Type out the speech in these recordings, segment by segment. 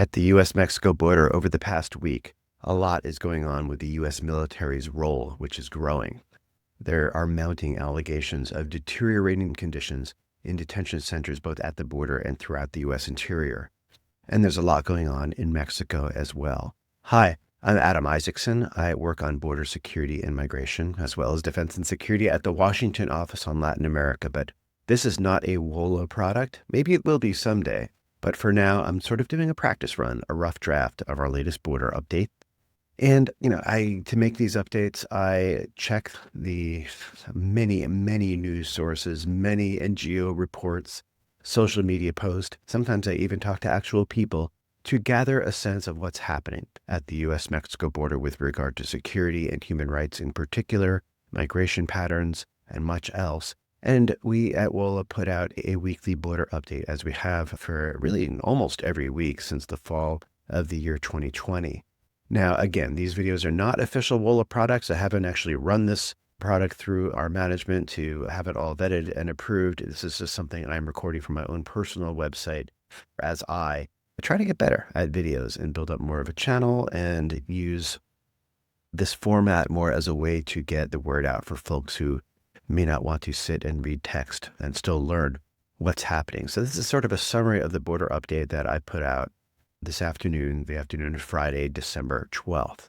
At the U.S. Mexico border over the past week, a lot is going on with the U.S. military's role, which is growing. There are mounting allegations of deteriorating conditions in detention centers both at the border and throughout the U.S. interior. And there's a lot going on in Mexico as well. Hi, I'm Adam Isaacson. I work on border security and migration, as well as defense and security at the Washington office on Latin America. But this is not a WOLA product. Maybe it will be someday. But for now, I'm sort of doing a practice run, a rough draft of our latest border update. And, to make these updates, I check the many news sources, many NGO reports, social media posts. Sometimes I even talk to actual people to gather a sense of what's happening at the U.S. Mexico border with regard to security and human rights in particular, migration patterns, and much else. And we at WOLA put out a weekly border update, as we have for really almost every week since the fall of the year 2020. Now, again, these videos are not official WOLA products. I haven't actually run this product through our management to have it all vetted and approved. This is just something I'm recording from my own personal website as I try to get better at videos and build up more of a channel and use this format more as a way to get the word out for folks who may not want to sit and read text and still learn what's happening. So this is sort of a summary of the border update that I put out this afternoon, the afternoon of Friday, December 12th.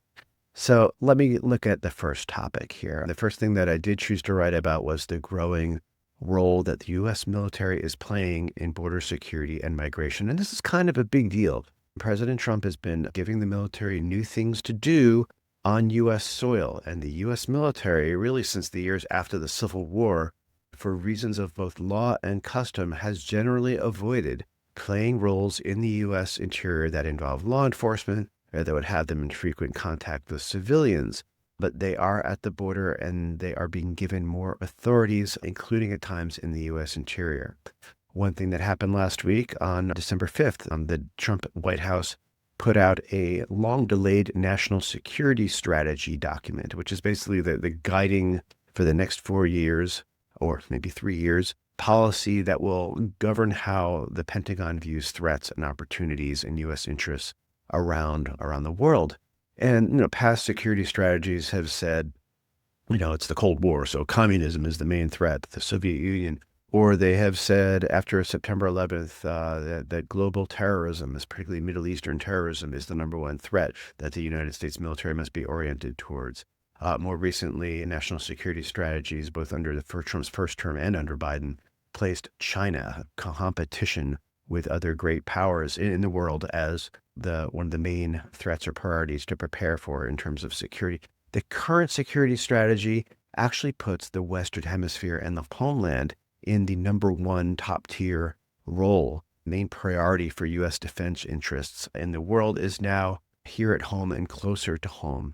So let me look at the first topic here. The first thing that I did choose to write about was the growing role that the U.S. military is playing in border security and migration. And this is kind of a big deal. President Trump has been giving the military new things to do on U.S. soil, and the U.S. military, really since the years after the Civil War, for reasons of both law and custom, has generally avoided playing roles in the U.S. interior that involve law enforcement or that would have them in frequent contact with civilians. But they are at the border and they are being given more authorities, including at times in the U.S. interior. One thing that happened last week on December 5th, the Trump White House put out a long-delayed national security strategy document, which is basically the guiding for the next 4 years, or maybe 3 years, policy that will govern how the Pentagon views threats and opportunities and U.S. interests around the world. And, past security strategies have said, it's the Cold War, so communism is the main threat, the Soviet Union. Or they have said after September 11th that global terrorism, particularly Middle Eastern terrorism, is the number one threat that the United States military must be oriented towards. More recently, national security strategies, both under Trump's first term and under Biden, placed China, competition with other great powers in the world, as one of the main threats or priorities to prepare for in terms of security. The current security strategy actually puts the Western Hemisphere and the homeland in the number one top tier role. Main priority for U.S. defense interests in the world is now here at home and closer to home.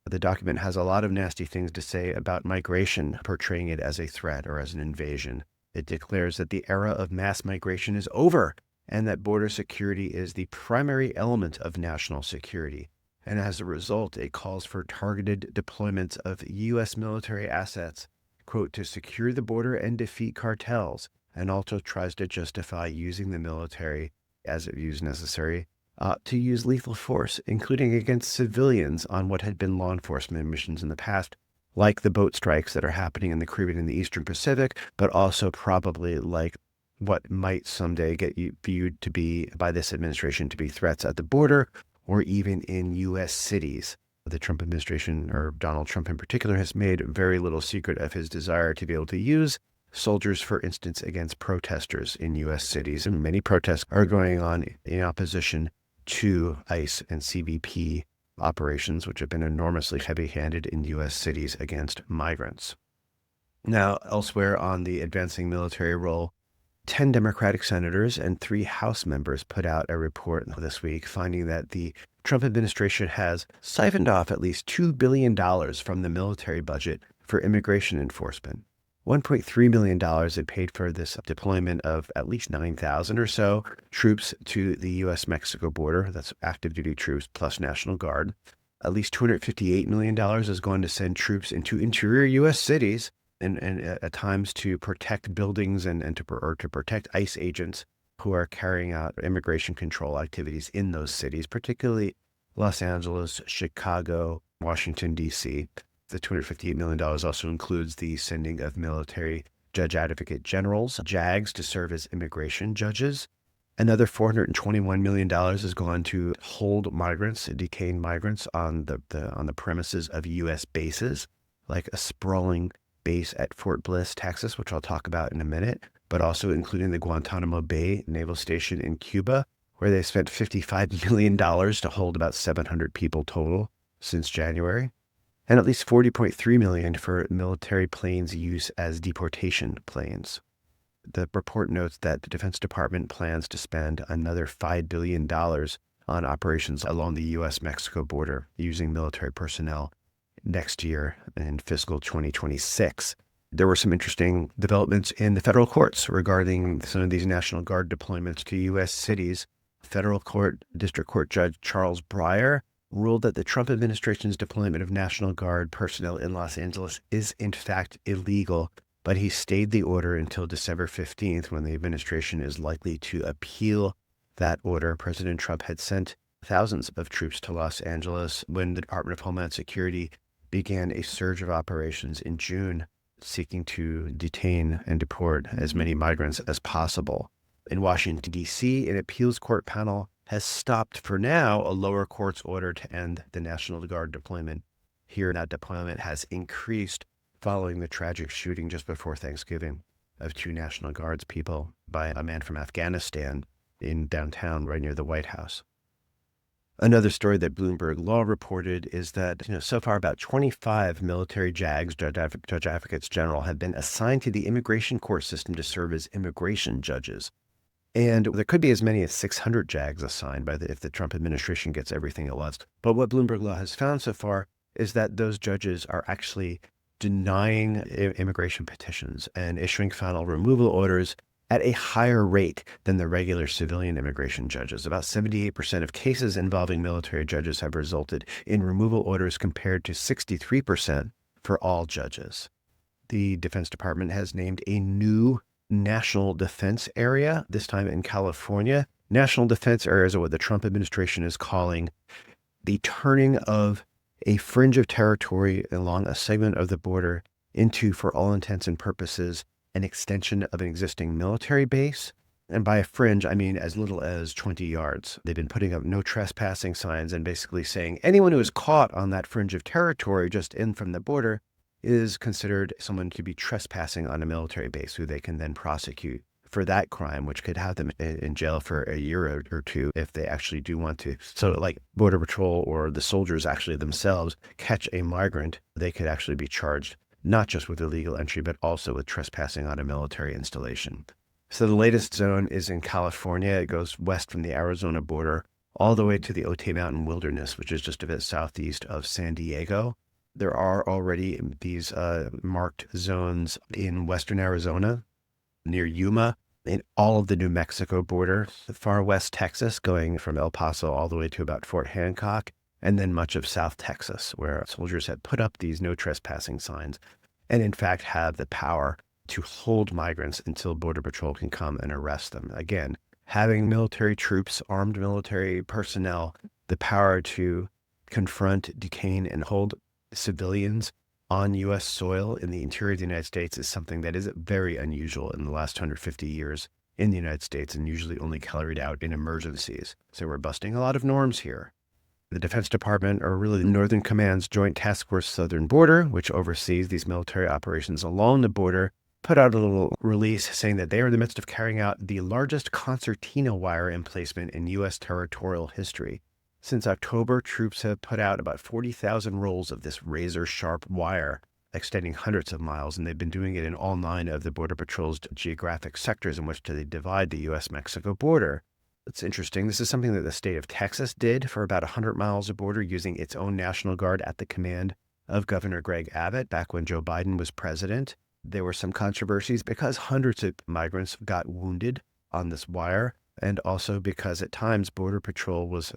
The document has a lot of nasty things to say about migration, portraying it as a threat or as an invasion. It declares that the era of mass migration is over and that border security is the primary element of national security. And as a result, it calls for targeted deployments of U.S. military assets, quote, to secure the border and defeat cartels, and also tries to justify using the military as it views necessary to use lethal force, including against civilians on what had been law enforcement missions in the past, like the boat strikes that are happening in the Caribbean and the Eastern Pacific, but also probably like what might someday get viewed to be, by this administration, to be threats at the border or even in U.S. cities. The Trump administration, or Donald Trump in particular, has made very little secret of his desire to be able to use soldiers, for instance, against protesters in U.S. cities. And many protests are going on in opposition to ICE and CBP operations, which have been enormously heavy-handed in U.S. cities against migrants. Now, elsewhere on the advancing military role, 10 Democratic senators and 3 House members put out a report this week finding that the Trump administration has siphoned off at least $2 billion from the military budget for immigration enforcement. $1.3 million had paid for this deployment of at least 9,000 or so troops to the U.S. Mexico border. That's active duty troops plus National Guard. At least $258 million is going to send troops into interior U.S. cities and at times to protect buildings and to protect ICE agents who are carrying out immigration control activities in those cities, particularly Los Angeles, Chicago, Washington, D.C. The $258 million also includes the sending of military judge advocate generals, JAGs, to serve as immigration judges. Another $421 million has gone to hold migrants, detained migrants on the premises of U.S. bases, like a sprawling base at Fort Bliss, Texas, which I'll talk about in a minute, but also including the Guantanamo Bay Naval Station in Cuba, where they spent $55 million to hold about 700 people total since January, and at least $40.3 million for military planes' use as deportation planes. The report notes that the Defense Department plans to spend another $5 billion on operations along the U.S. Mexico border using military personnel next year in fiscal 2026. There were some interesting developments in the federal courts regarding some of these National Guard deployments to U.S. cities. Federal court, District Court Judge Charles Breyer ruled that the Trump administration's deployment of National Guard personnel in Los Angeles is in fact illegal, but he stayed the order until December 15th, when the administration is likely to appeal that order. President Trump had sent thousands of troops to Los Angeles when the Department of Homeland Security began a surge of operations in June, seeking to detain and deport as many migrants as possible. In Washington, D.C., an appeals court panel has stopped for now a lower court's order to end the National Guard deployment. Here, that deployment has increased following the tragic shooting just before Thanksgiving of 2 National Guards people by a man from Afghanistan in downtown right near the White House. Another story that Bloomberg Law reported is that, so far about 25 military JAGs, Judge Advocates General, have been assigned to the immigration court system to serve as immigration judges. And there could be as many as 600 JAGs assigned if the Trump administration gets everything it wants. But what Bloomberg Law has found so far is that those judges are actually denying immigration petitions and issuing final removal orders at a higher rate than the regular civilian immigration judges. About 78% of cases involving military judges have resulted in removal orders, compared to 63% for all judges. The Defense Department has named a new national defense area, this time in California. National defense areas are what the Trump administration is calling the turning of a fringe of territory along a segment of the border into, for all intents and purposes, an extension of an existing military base. And by a fringe, I mean as little as 20 yards. They've been putting up no trespassing signs and basically saying anyone who is caught on that fringe of territory just in from the border is considered someone to be trespassing on a military base, who they can then prosecute for that crime, which could have them in jail for a year or two if they actually do want to. So like Border Patrol or the soldiers actually themselves catch a migrant, they could actually be charged not just with illegal entry, but also with trespassing on a military installation. So the latest zone is in California. It goes west from the Arizona border all the way to the Otay Mountain Wilderness, which is just a bit southeast of San Diego. There are already these marked zones in western Arizona, near Yuma, in all of the New Mexico border, the far west Texas, going from El Paso all the way to about Fort Hancock, and then much of South Texas, where soldiers had put up these no trespassing signs and in fact have the power to hold migrants until Border Patrol can come and arrest them. Again, having military troops, armed military personnel, the power to confront, detain, and hold civilians on U.S. soil in the interior of the United States is something that is very unusual in the last 150 years in the United States, and usually only carried out in emergencies. So we're busting a lot of norms here. The Defense Department, or really the Northern Command's Joint Task Force Southern Border, which oversees these military operations along the border, put out a little release saying that they are in the midst of carrying out the largest concertina wire emplacement in U.S. territorial history. Since October, troops have put out about 40,000 rolls of this razor-sharp wire, extending hundreds of miles, and they've been doing it in all 9 of the Border Patrol's geographic sectors in which they divide the U.S. Mexico border. It's interesting. This is something that the state of Texas did for about 100 miles of border, using its own National Guard at the command of Governor Greg Abbott back when Joe Biden was president. There were some controversies because hundreds of migrants got wounded on this wire, and also because at times Border Patrol was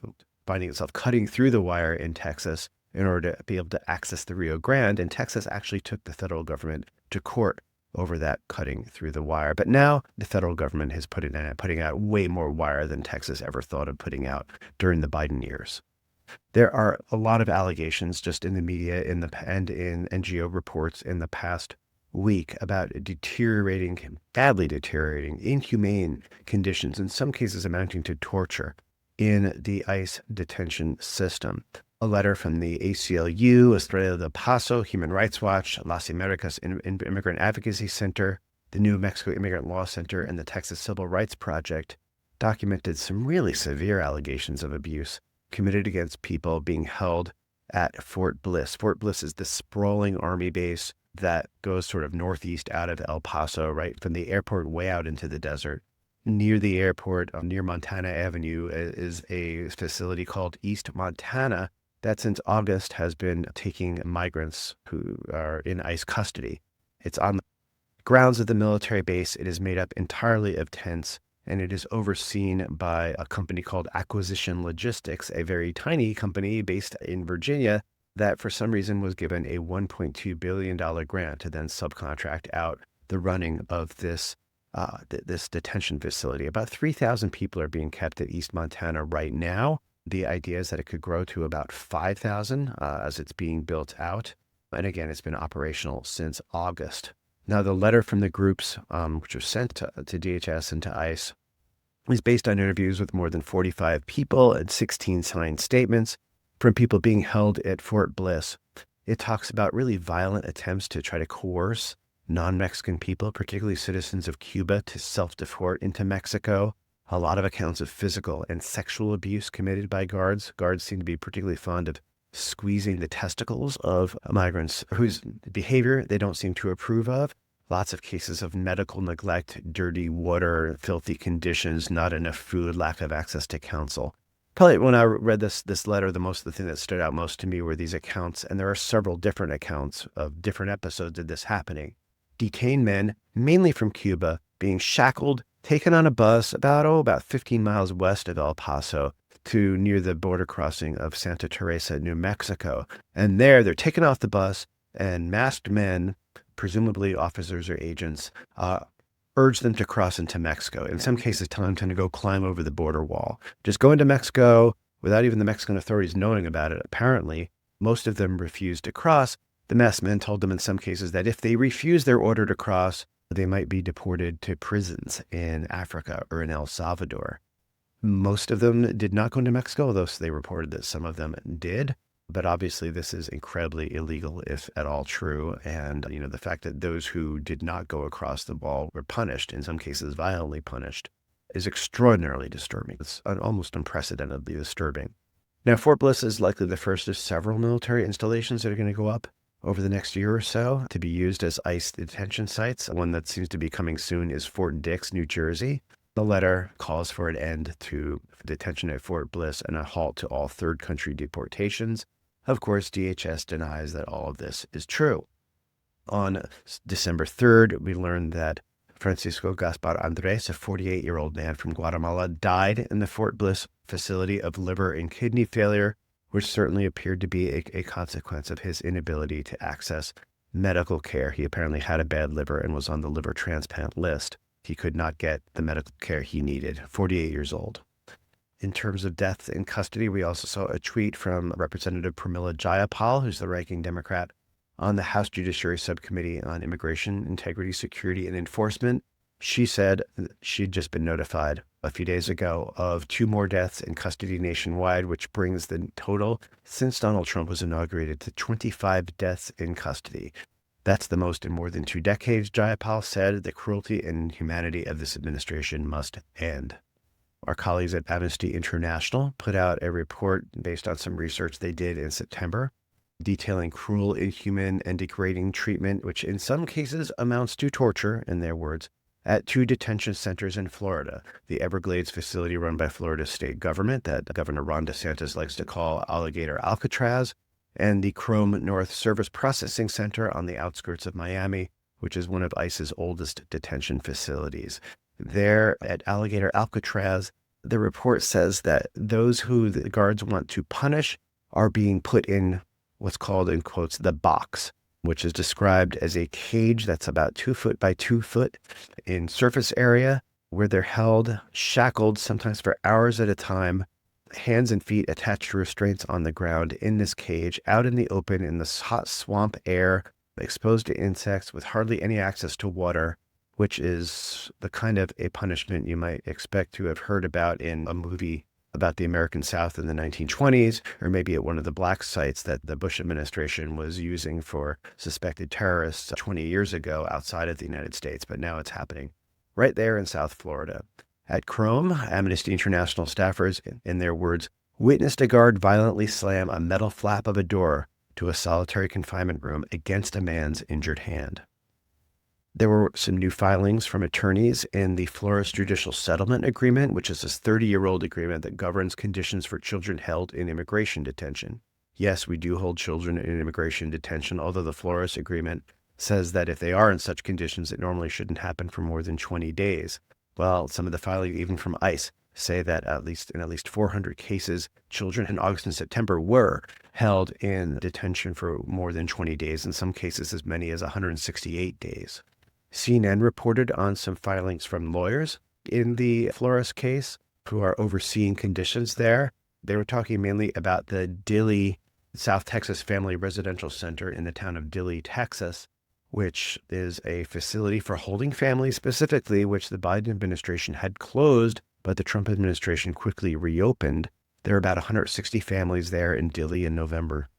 finding itself cutting through the wire in Texas in order to be able to access the Rio Grande, and Texas actually took the federal government to court over that cutting through the wire. But now the federal government is putting out way more wire than Texas ever thought of putting out during the Biden years. There are a lot of allegations just in the media and in NGO reports in the past week about badly deteriorating, inhumane conditions, in some cases amounting to torture in the ICE detention system. A letter from the ACLU, Estrella del Paso, Human Rights Watch, Las Americas Immigrant Advocacy Center, the New Mexico Immigrant Law Center, and the Texas Civil Rights Project documented some really severe allegations of abuse committed against people being held at Fort Bliss. Fort Bliss is the sprawling Army base that goes sort of northeast out of El Paso, right from the airport way out into the desert. Near the airport, near Montana Avenue, is a facility called East Montana that since August has been taking migrants who are in ICE custody. It's on the grounds of the military base. It is made up entirely of tents, and it is overseen by a company called Acquisition Logistics, a very tiny company based in Virginia that for some reason was given a $1.2 billion grant to then subcontract out the running of this detention facility. About 3,000 people are being kept at East Montana right now. The idea is that it could grow to about 5,000 as it's being built out. And again, it's been operational since August. Now, the letter from the groups, which was sent to DHS and to ICE, is based on interviews with more than 45 people and 16 signed statements from people being held at Fort Bliss. It talks about really violent attempts to try to coerce non-Mexican people, particularly citizens of Cuba, to self-deport into Mexico. A lot of accounts of physical and sexual abuse committed by guards. Guards seem to be particularly fond of squeezing the testicles of migrants whose behavior they don't seem to approve of. Lots of cases of medical neglect, dirty water, filthy conditions, not enough food, lack of access to counsel. Probably when I read this letter, the thing that stood out most to me were these accounts, and there are several different accounts of different episodes of this happening. Detained men, mainly from Cuba, being shackled, taken on a bus about 15 miles west of El Paso to near the border crossing of Santa Teresa, New Mexico. And there they're taken off the bus, and masked men, presumably officers or agents, urge them to cross into Mexico. In some cases, telling them to go climb over the border wall. Just go into Mexico without even the Mexican authorities knowing about it. Apparently, most of them refused to cross. The masked men told them in some cases that if they refused their order to cross, they might be deported to prisons in Africa or in El Salvador. Most of them did not go into Mexico, although they reported that some of them did. But obviously, this is incredibly illegal, if at all true. And, the fact that those who did not go across the wall were punished, in some cases violently punished, is extraordinarily disturbing. It's almost unprecedentedly disturbing. Now, Fort Bliss is likely the first of several military installations that are going to go up over the next year or so to be used as ICE detention sites. One that seems to be coming soon is Fort Dix, New Jersey. The letter calls for an end to detention at Fort Bliss and a halt to all third country deportations. Of course, DHS denies that all of this is true. On December 3rd, we learned that Francisco Gaspar Andres, a 48-year-old man from Guatemala, died in the Fort Bliss facility of liver and kidney failure, which certainly appeared to be a consequence of his inability to access medical care. He apparently had a bad liver and was on the liver transplant list. He could not get the medical care he needed, 48 years old. In terms of deaths in custody, we also saw a tweet from Representative Pramila Jayapal, who's the ranking Democrat on the House Judiciary Subcommittee on Immigration, Integrity, Security, and Enforcement. She said she'd just been notified a few days ago of 2 more deaths in custody nationwide, which brings the total since Donald Trump was inaugurated to 25 deaths in custody. That's the most in more than 2 decades, Jayapal said. The cruelty and inhumanity of this administration must end. Our colleagues at Amnesty International put out a report based on some research they did in September, detailing cruel, inhuman, and degrading treatment, which in some cases amounts to torture, in their words, at 2 detention centers in Florida. The Everglades facility run by Florida's state government that Governor Ron DeSantis likes to call Alligator Alcatraz, and the Chrome North Service Processing Center on the outskirts of Miami, which is one of ICE's oldest detention facilities. There at Alligator Alcatraz, the report says that those who the guards want to punish are being put in what's called, in quotes, the box. which is described as a cage that's about 2 foot by 2 foot in surface area, where they're held, shackled, sometimes for hours at a time, hands and feet attached to restraints on the ground in this cage, out in the open in this hot swamp air, exposed to insects with hardly any access to water, which is the kind of a punishment you might expect to have heard about in a movie about the American South in the 1920s, or maybe at one of the black sites that the Bush administration was using for suspected terrorists 20 years ago outside of the United States. But now it's happening right there in South Florida. At Chrome, Amnesty International staffers, in their words, witnessed a guard violently slam a metal flap of a door to a solitary confinement room against a man's injured hand. There were some new filings from attorneys in the Flores Judicial Settlement Agreement, which is this 30-year-old agreement that governs conditions for children held in immigration detention. Yes, we do hold children in immigration detention, although the Flores Agreement says that if they are in such conditions, it normally shouldn't happen for more than 20 days. Well, some of the filings, even from ICE, say that in at least 400 cases, children in August and September were held in detention for more than 20 days, in some cases as many as 168 days. CNN reported on some filings from lawyers in the Flores case who are overseeing conditions there. They were talking mainly about the Dilley, South Texas Family Residential Center in the town of Dilley, Texas, which is a facility for holding families specifically, which the Biden administration had closed, but the Trump administration quickly reopened. There are about 160 families there in Dilley in November.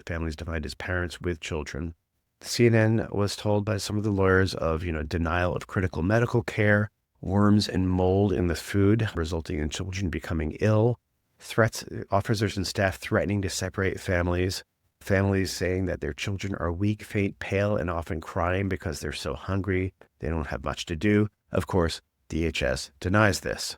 Families defined as parents with children. CNN was told by some of the lawyers of, denial of critical medical care, worms and mold in the food, resulting in children becoming ill, threats, officers and staff threatening to separate families saying that their children are weak, faint, pale, and often crying because they're so hungry, they don't have much to do. Of course, DHS denies this.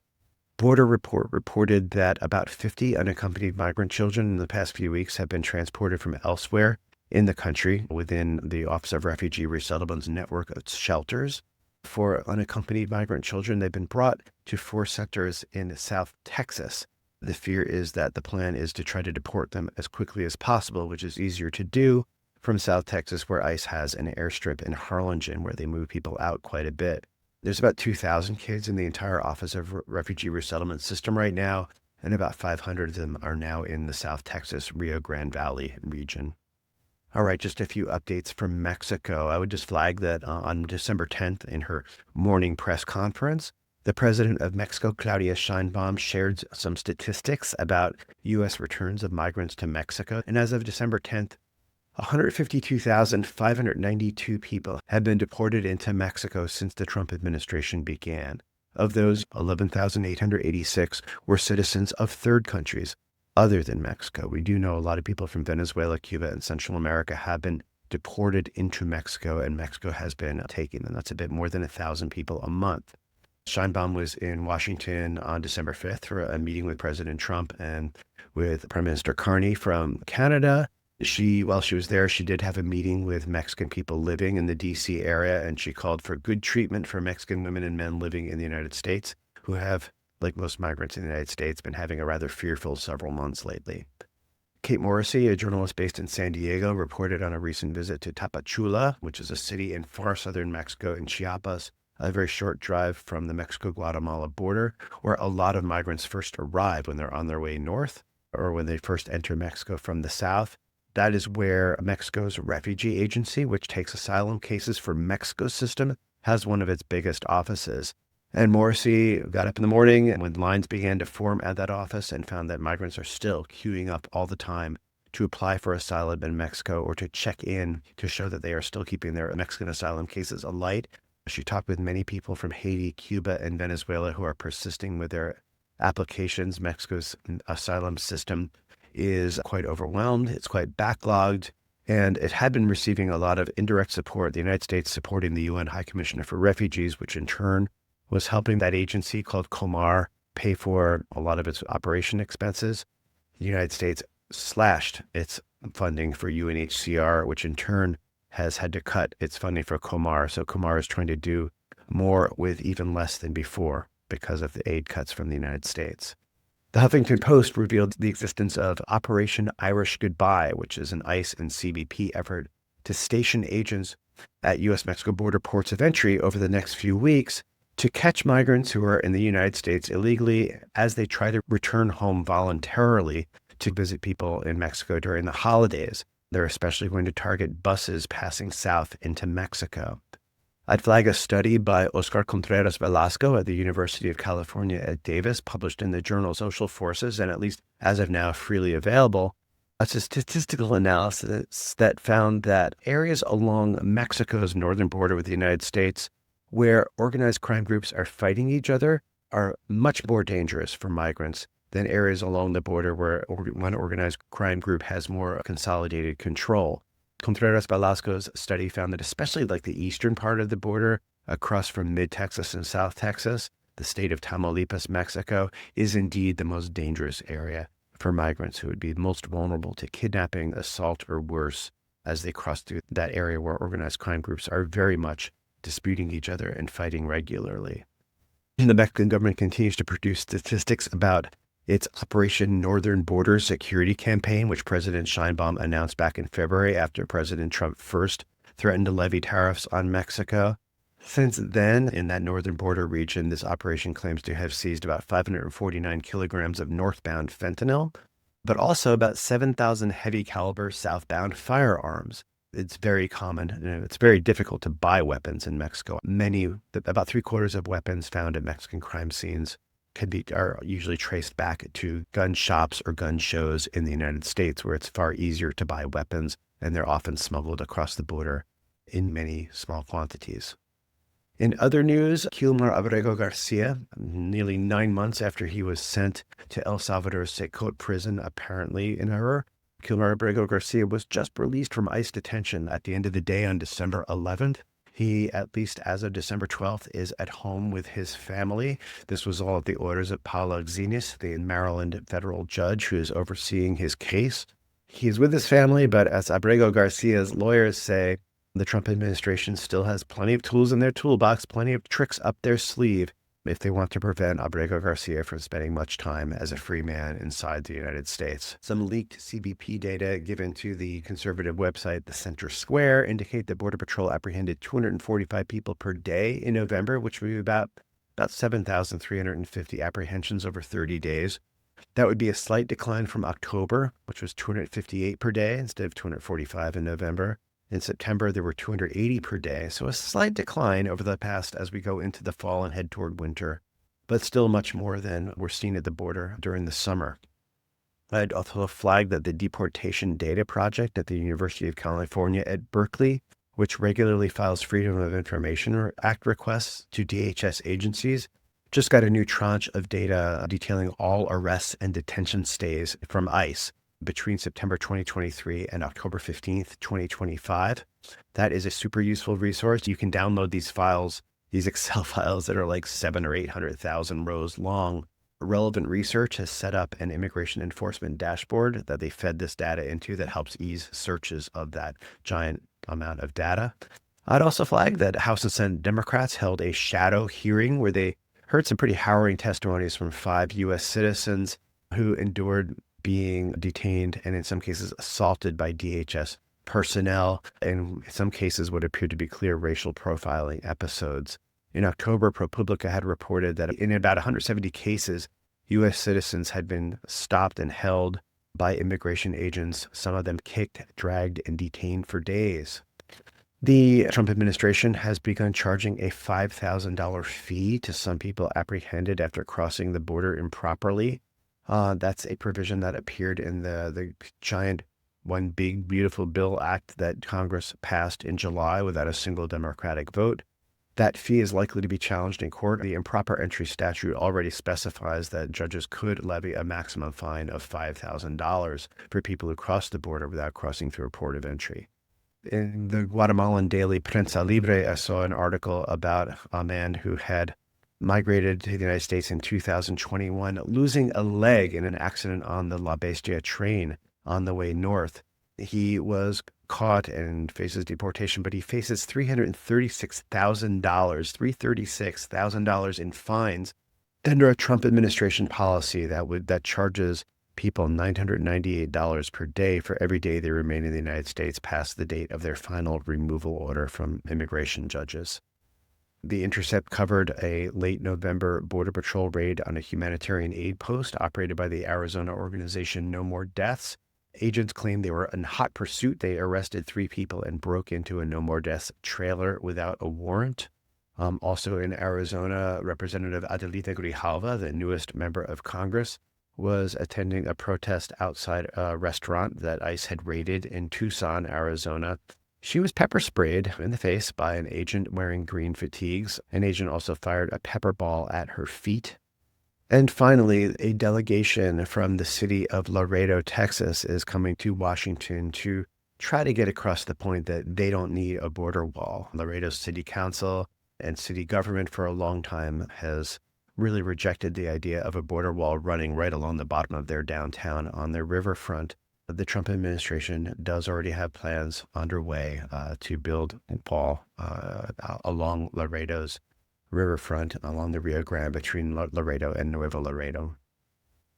Border Report reported that about 50 unaccompanied migrant children in the past few weeks have been transported from elsewhere in the country within the Office of Refugee Resettlement's network of shelters. For unaccompanied migrant children, they've been brought to 4 sectors in South Texas. The fear is that the plan is to try to deport them as quickly as possible, which is easier to do from South Texas, where ICE has an airstrip in Harlingen, where they move people out quite a bit. There's about 2,000 kids in the entire Office of Refugee Resettlement system right now, and about 500 of them are now in the South Texas Rio Grande Valley region. All right, just a few updates from Mexico. I would just flag that on December 10th in her morning press conference, the president of Mexico, Claudia Sheinbaum, shared some statistics about U.S. returns of migrants to Mexico. And as of December 10th, 152,592 people have been deported into Mexico since the Trump administration began. Of those, 11,886 were citizens of third countries other than Mexico. We do know a lot of people from Venezuela, Cuba, and Central America have been deported into Mexico, and Mexico has been taking them. That's a bit more than 1,000 people a month. Sheinbaum was in Washington on December 5th for a meeting with President Trump and with Prime Minister Carney from Canada. While she was there, she did have a meeting with Mexican people living in the D.C. area, and she called for good treatment for Mexican women and men living in the United States who have, like most migrants in the United States, been having a rather fearful several months lately. Kate Morrissey, a journalist based in San Diego, reported on a recent visit to Tapachula, which is a city in far southern Mexico in Chiapas, a very short drive from the Mexico-Guatemala border, where a lot of migrants first arrive when they're on their way north or when they first enter Mexico from the south. That is where Mexico's refugee agency, which takes asylum cases for Mexico's system, has one of its biggest offices. And Morrissey got up in the morning and when lines began to form at that office and found that migrants are still queuing up all the time to apply for asylum in Mexico or to check in to show that they are still keeping their Mexican asylum cases alight. She talked with many people from Haiti, Cuba, and Venezuela who are persisting with their applications. Mexico's asylum system is quite overwhelmed. It's quite backlogged, and it had been receiving a lot of indirect support. The United States supporting the UN High Commissioner for Refugees, which in turn was helping that agency called Comar pay for a lot of its operation expenses. The United States slashed its funding for UNHCR, which in turn has had to cut its funding for Comar. So Comar is trying to do more with even less than before because of the aid cuts from the United States. The Huffington Post revealed the existence of Operation Irish Goodbye, which is an ICE and CBP effort to station agents at U.S. Mexico border ports of entry over the next few weeks to catch migrants who are in the United States illegally as they try to return home voluntarily to visit people in Mexico during the holidays. They're especially going to target buses passing south into Mexico. I'd flag a study by Oscar Contreras Velasco at the University of California at Davis, published in the journal Social Forces, and at least as of now freely available. It's a statistical analysis that found that areas along Mexico's northern border with the United States where organized crime groups are fighting each other are much more dangerous for migrants than areas along the border where one organized crime group has more consolidated control. Contreras Velasco's study found that especially like the eastern part of the border, across from mid-Texas and South Texas, the state of Tamaulipas, Mexico, is indeed the most dangerous area for migrants who would be most vulnerable to kidnapping, assault, or worse as they cross through that area where organized crime groups are very much disputing each other and fighting regularly. The Mexican government continues to produce statistics about its Operation Northern Border Security Campaign, which President Sheinbaum announced back in February after President Trump first threatened to levy tariffs on Mexico. Since then, in that northern border region, this operation claims to have seized about 549 kilograms of northbound fentanyl, but also about 7,000 heavy caliber southbound firearms. It's very common. It's very difficult to buy weapons in Mexico. About 3/4 of weapons found at Mexican crime scenes are usually traced back to gun shops or gun shows in the United States, where it's far easier to buy weapons, and they're often smuggled across the border in many small quantities. In other news, Kilmar Abrego Garcia, nearly 9 months after he was sent to El Salvador's Secot prison, apparently in error, Kilmar Abrego Garcia was just released from ICE detention at the end of the day on December 11th. He, at least as of December 12th, is at home with his family. This was all at the orders of Paula Xinis, the Maryland federal judge who is overseeing his case. He's with his family, but as Abrego Garcia's lawyers say, the Trump administration still has plenty of tools in their toolbox, plenty of tricks up their sleeve if they want to prevent Abrego Garcia from spending much time as a free man inside the United States. Some leaked CBP data given to the conservative website, The Center Square, indicate that Border Patrol apprehended 245 people per day in November, which would be about 7,350 apprehensions over 30 days. That would be a slight decline from October, which was 258 per day instead of 245 in November. In September, there were 280 per day, so a slight decline over the past as we go into the fall and head toward winter, but still much more than we're seeing at the border during the summer. I'd also flag that the Deportation Data Project at the University of California at Berkeley, which regularly files Freedom of Information Act requests to DHS agencies, just got a new tranche of data detailing all arrests and detention stays from ICE between September 2023 and October 15th, 2025. That is a super useful resource. You can download these files, these Excel files that are like 700,000 or 800,000 rows long. Relevant Research has set up an immigration enforcement dashboard that they fed this data into that helps ease searches of that giant amount of data. I'd also flag that House and Senate Democrats held a shadow hearing where they heard some pretty harrowing testimonies from 5 U.S. citizens who endured being detained and in some cases assaulted by DHS personnel, and in some cases what appeared to be clear racial profiling episodes. In October, ProPublica had reported that in about 170 cases, U.S. citizens had been stopped and held by immigration agents, some of them kicked, dragged, and detained for days. The Trump administration has begun charging a $5,000 fee to some people apprehended after crossing the border improperly. That's a provision that appeared in the giant One Big Beautiful Bill Act that Congress passed in July without a single Democratic vote. That fee is likely to be challenged in court. The improper entry statute already specifies that judges could levy a maximum fine of $5,000 for people who cross the border without crossing through a port of entry. In the Guatemalan daily Prensa Libre, I saw an article about a man who had migrated to the United States in 2021, losing a leg in an accident on the La Bestia train on the way north. He was caught and faces deportation, but he faces $336,000 in fines under a Trump administration policy that charges people $998 per day for every day they remain in the United States past the date of their final removal order from immigration judges. The intercept covered a late November Border Patrol raid on a humanitarian aid post operated by the Arizona organization No More Deaths. Agents claimed they were in hot pursuit. They arrested 3 people and broke into a No More Deaths trailer without a warrant. Also in Arizona, Representative Adelita Grijalva, the newest member of Congress, was attending a protest outside a restaurant that ICE had raided in Tucson, Arizona. She was pepper sprayed in the face by an agent wearing green fatigues. An agent also fired a pepper ball at her feet. And finally, a delegation from the city of Laredo, Texas, is coming to Washington to try to get across the point that they don't need a border wall. Laredo City Council and city government for a long time has really rejected the idea of a border wall running right along the bottom of their downtown on their riverfront. The Trump administration does already have plans underway to build a wall along Laredo's riverfront, along the Rio Grande between Laredo and Nuevo Laredo.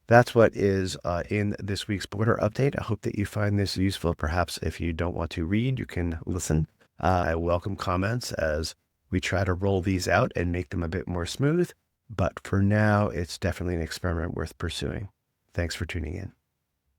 That's what is in this week's border update. I hope that you find this useful. Perhaps if you don't want to read, you can listen. I welcome comments as we try to roll these out and make them a bit more smooth. But for now, it's definitely an experiment worth pursuing. Thanks for tuning in.